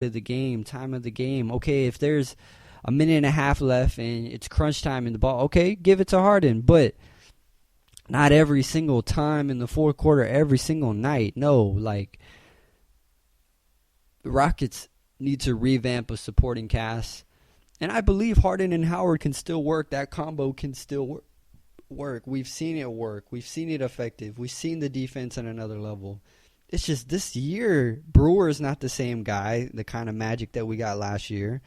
of the game, time of the game. Okay, if there's a minute and a half left and it's crunch time in the ball, okay, give it to Harden. But not every single time in the fourth quarter, every single night. No, like, the Rockets need to revamp a supporting cast. And I believe Harden and Howard can still work. That combo can still work. We've seen it work. We've seen it effective. We've seen the defense at another level. It's just this year, Brewer's not the same guy, the kind of magic that we got last year.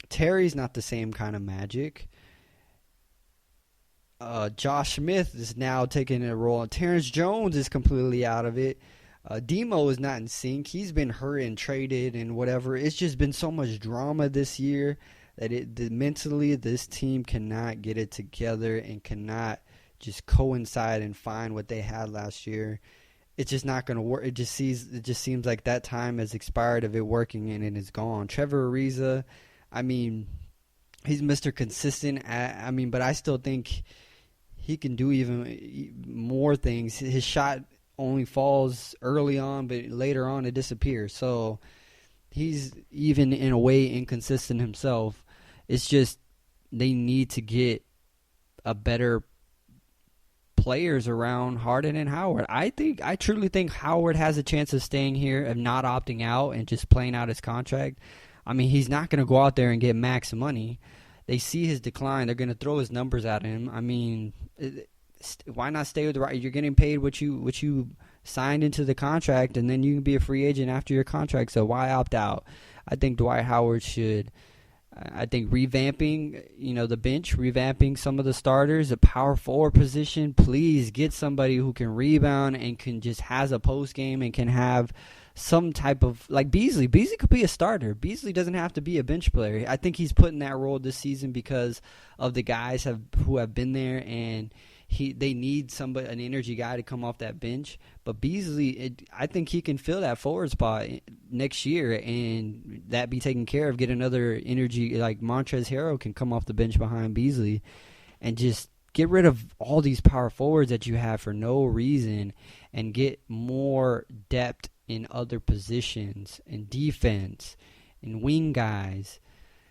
Terry's not the same kind of magic. Josh Smith is now taking a role. Terrence Jones is completely out of it. Demo is not in sync. He's been hurt and traded and whatever. It's just been so much drama this year that mentally this team cannot get it together and cannot just coincide and find what they had last year. It's just not going to work. It just seems like that time has expired of it working and it is gone. Trevor Ariza, I mean, he's Mr. Consistent. But I still think he can do even more things. His shot only falls early on, but later on it disappears. So he's even in a way inconsistent himself. It's just they need to get a better players around Harden and Howard. I truly think Howard has a chance of staying here and not opting out and just playing out his contract. I mean, he's not going to go out there and get max money. They see his decline. They're going to throw his numbers at him. I mean, why not stay with the Rockets? You're getting paid what you signed into the contract, and then you can be a free agent after your contract. So why opt out? I think Dwight Howard should. I think revamping, the bench, revamping some of the starters, a power forward position. Please get somebody who can rebound and can just has a post game and can have some type of, like Beasley. Beasley could be a starter. Beasley doesn't have to be a bench player. I think he's put in that role this season because of the guys who have been there, and they need an energy guy to come off that bench. But Beasley, I think he can fill that forward spot next year, and that be taken care of. Get another energy, like Montrezl Harrell can come off the bench behind Beasley, and just get rid of all these power forwards that you have for no reason, and get more depth in other positions, in defense, in wing guys.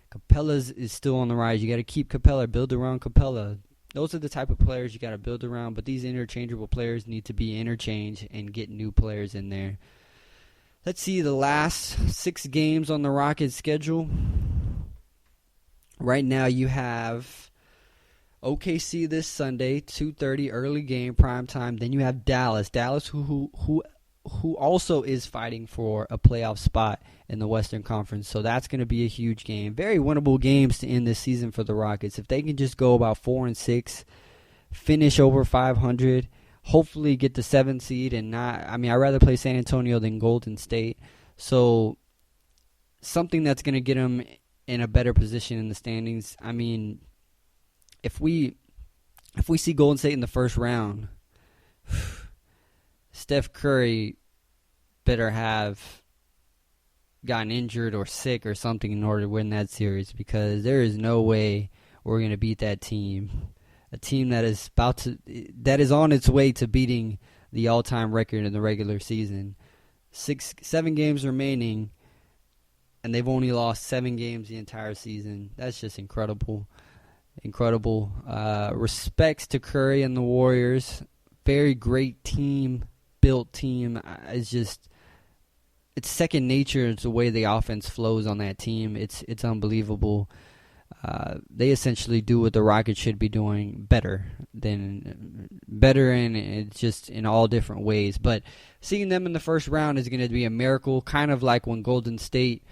Capella is still on the rise. You got to keep Capella, build around Capella. Those are the type of players you got to build around, but these interchangeable players need to be interchanged and get new players in there. Let's see the last 6 games on the Rockets schedule. Right now you have OKC this Sunday, 2:30 early game, prime time. Then you have Dallas. Dallas who also is fighting for a playoff spot in the Western Conference. So that's going to be a huge game. Very winnable games to end this season for the Rockets. If they can just go about 4-6, finish over 500, hopefully get the 7th seed and not, I'd rather play San Antonio than Golden State. So something that's going to get them in a better position in the standings. I mean, if we see Golden State in the first round, Steph Curry better have gotten injured or sick or something in order to win that series, because there is no way we're going to beat that team. A team that is on its way to beating the all-time record in the regular season. 7 games remaining, and they've only lost 7 games the entire season. That's just incredible. Incredible. Respects to Curry and the Warriors. Very great team. Built team. It's second nature. It's the way the offense flows on that team. It's unbelievable. They essentially do what the Rockets should be doing better, and it's just in all different ways. But seeing them in the first round is going to be a miracle, kind of like when Golden State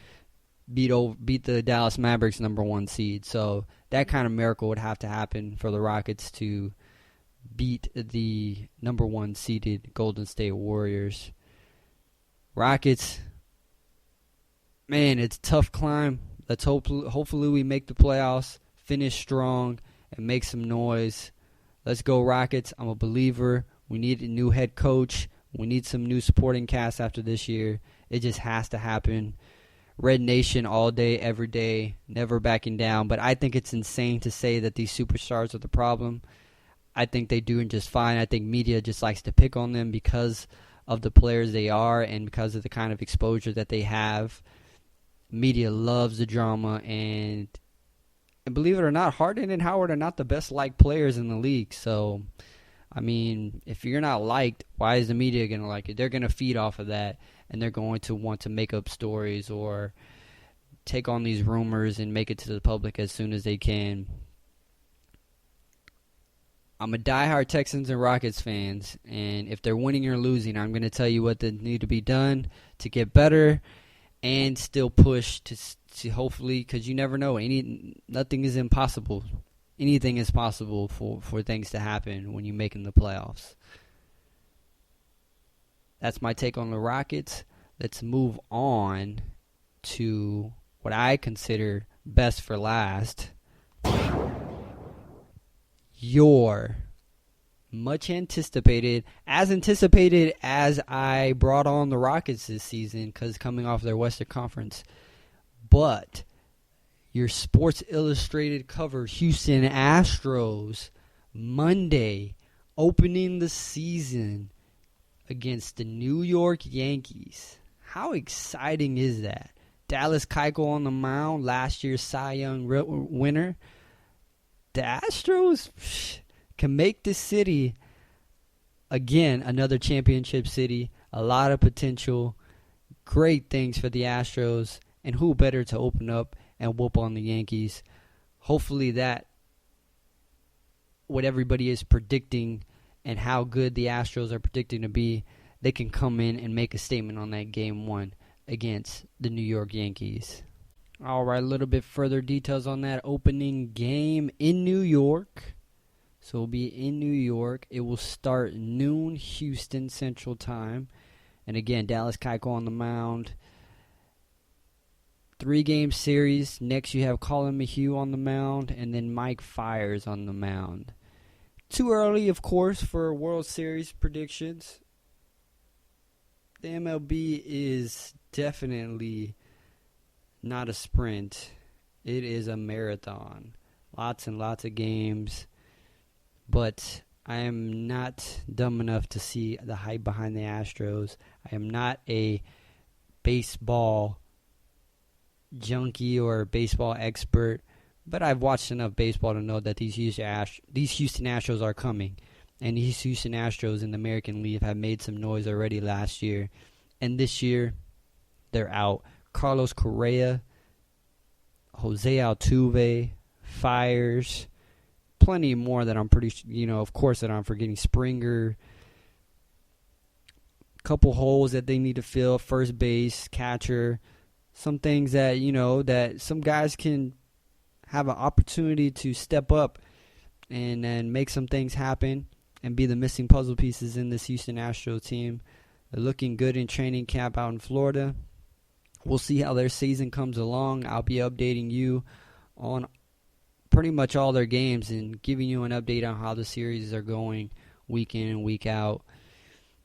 beat the Dallas Mavericks #1 seed. So that kind of miracle would have to happen for the Rockets to beat the #1 seeded Golden State Warriors. Rockets, man, it's a tough climb. Let's hopefully we make the playoffs, finish strong, and make some noise. Let's go Rockets. I'm a believer. We need a new head coach. We need some new supporting cast after this year. It just has to happen. Red Nation all day, every day, never backing down. But I think it's insane to say that these superstars are the problem. I think they do just fine. I think media just likes to pick on them because of the players they are and because of the kind of exposure that they have. Media loves the drama, and believe it or not, Harden and Howard are not the best liked players in the league. So, I mean, if you're not liked, why is the media going to like it? They're going to feed off of that, and they're going to want to make up stories or take on these rumors and make it to the public as soon as they can. I'm a diehard Texans and Rockets fans, and if they're winning or losing, I'm going to tell you what they need to be done to get better and still push to hopefully, because you never know, nothing is impossible. Anything is possible for things to happen when you make in the playoffs. That's my take on the Rockets. Let's move on to what I consider best for last. Your much anticipated as I brought on the Rockets this season because coming off their Western Conference, but your Sports Illustrated cover Houston Astros Monday opening the season against the New York Yankees. How exciting is that? Dallas Keuchel on the mound, last year's Cy Young winner. The Astros can make this city, again, another championship city. A lot of potential. Great things for the Astros. And who better to open up and whoop on the Yankees? Hopefully that, what everybody is predicting and how good the Astros are predicting to be, they can come in and make a statement on that game one against the New York Yankees. All right, a little bit further details on that opening game in New York. So it'll be in New York. It will start noon Houston Central Time. And again, Dallas Keuchel on the mound. 3-game series. Next you have Colin McHugh on the mound, and then Mike Fiers on the mound. Too early, of course, for World Series predictions. The MLB is definitely not a sprint. It is a marathon. Lots and lots of games. But I am not dumb enough to see the hype behind the Astros. I am not a baseball junkie or baseball expert, but I've watched enough baseball to know that these Houston Astros are coming. And these Houston Astros in the American League have made some noise already last year. And this year, they're out. Carlos Correa, Jose Altuve, Fiers, plenty more that I'm pretty, of course, that I'm forgetting. Springer, couple holes that they need to fill, first base, catcher, some things that, that some guys can have an opportunity to step up and then make some things happen and be the missing puzzle pieces in this Houston Astros team. They're looking good in training camp out in Florida. We'll see how their season comes along. I'll be updating you on pretty much all their games and giving you an update on how the series are going week in and week out.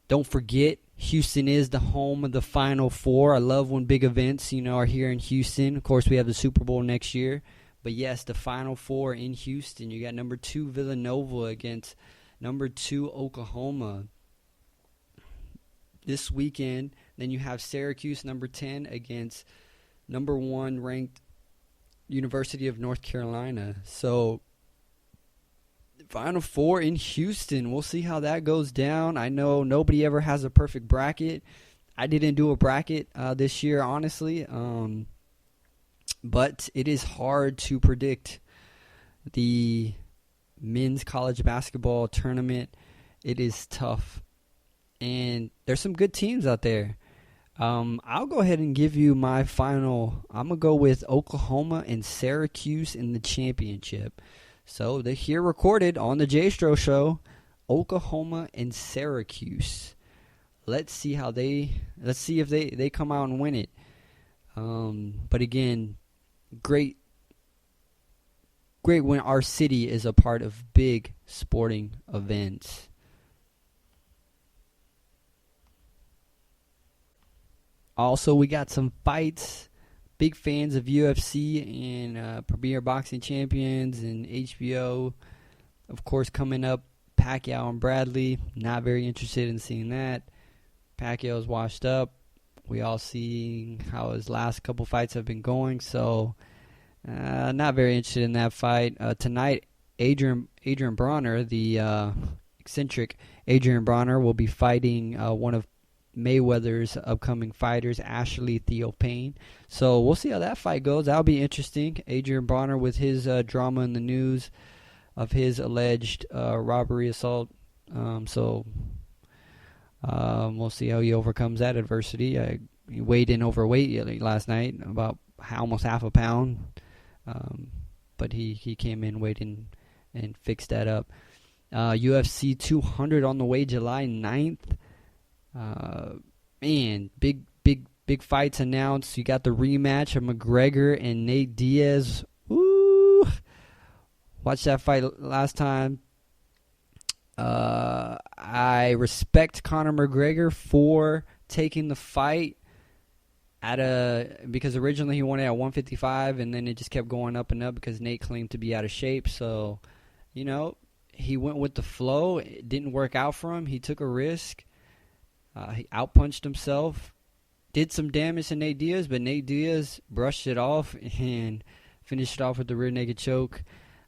Don't forget, Houston is the home of the Final Four. I love when big events, are here in Houston. Of course, we have the Super Bowl next year. But yes, the Final Four in Houston. You got number 2 Villanova against number 2 Oklahoma this weekend. Then you have Syracuse, number 10, against number 1 ranked University of North Carolina. So, Final Four in Houston. We'll see how that goes down. I know nobody ever has a perfect bracket. I didn't do a bracket this year, honestly. But it is hard to predict the men's college basketball tournament. It is tough. And there's some good teams out there. I'll go ahead and give you my final. I'm going to go with Oklahoma and Syracuse in the championship. So they're here recorded on the Stro Show. Oklahoma and Syracuse. Let's see if they come out and win it. But again, great when our city is a part of big sporting events. Also, we got some fights. Big fans of UFC and Premier Boxing Champions and HBO. Of course, coming up, Pacquiao and Bradley. Not very interested in seeing that. Pacquiao's washed up. We all see how his last couple fights have been going, so not very interested in that fight. Tonight, Adrian Bronner, the eccentric Adrian Bronner, will be fighting one of Mayweather's upcoming fighters, Ashley Theo Payne. So we'll see how that fight goes. That'll be interesting. Adrian Bronner with his drama in the news of his alleged robbery assault. So we'll see how he overcomes that adversity. He weighed in overweight last night, about almost half a pound. But he came in, weighed in, and fixed that up. UFC 200 on the way, July 9th. Man, big fights announced. You got the rematch of McGregor and Nate Diaz. Woo! Watched that fight last time. I respect Conor McGregor for taking the fight because originally he won it at 155, and then it just kept going up and up because Nate claimed to be out of shape. So, he went with the flow. It didn't work out for him. He took a risk. He outpunched himself, did some damage to Nate Diaz, but Nate Diaz brushed it off and finished it off with the rear naked choke.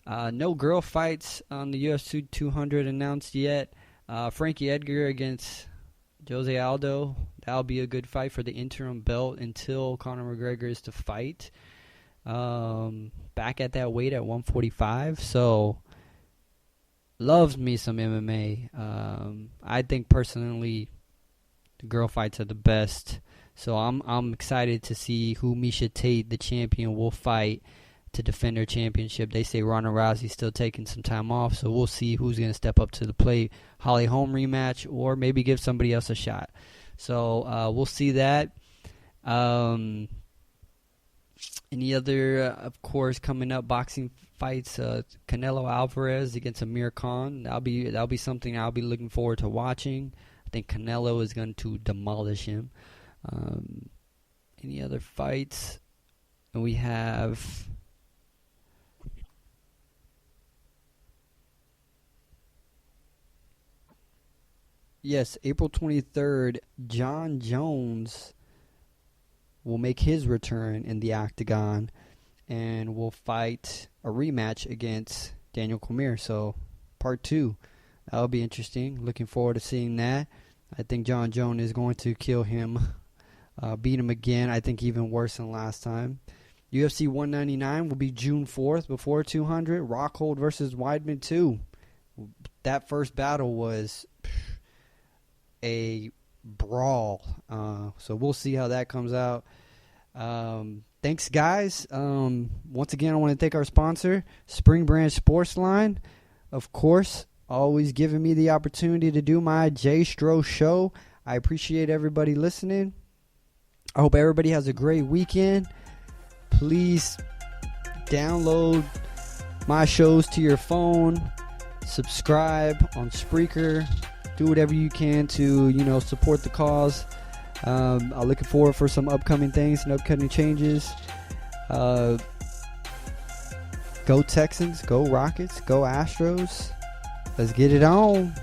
No girl fights on the UFC 200 announced yet. Frankie Edgar against Jose Aldo. That'll be a good fight for the interim belt until Conor McGregor is to fight. Back at that weight at 145. So, loves me some MMA. I think personally the girl fights are the best. So I'm excited to see who Miesha Tate, the champion, will fight to defend her championship. They say Ronda Rousey's still taking some time off, so we'll see who's going to step up to the plate. Holly Holm rematch, or maybe give somebody else a shot. So we'll see that. Any other, of course, coming up boxing fights? Canelo Alvarez against Amir Khan. That'll be something I'll be looking forward to watching. I think Canelo is going to demolish him. Any other fights? We have April 23rd, John Jones will make his return in the octagon and will fight a rematch against Daniel Cormier. So, part 2. That'll be interesting. Looking forward to seeing that. I think John Jones is going to kill him, beat him again. I think even worse than last time. UFC 199 will be June 4th before 200. Rockhold versus Weidman 2. That first battle was a brawl. So we'll see how that comes out. Thanks, guys. Once again, I want to thank our sponsor, Spring Branch Sports Line. Of course, always giving me the opportunity to do my Stro Show. I appreciate everybody listening. I hope everybody has a great weekend. Please download my shows to your phone. Subscribe on Spreaker. Do whatever you can to, support the cause. I'm looking forward for some upcoming things and upcoming changes. Go Texans, go Rockets, go Astros. Let's get it on.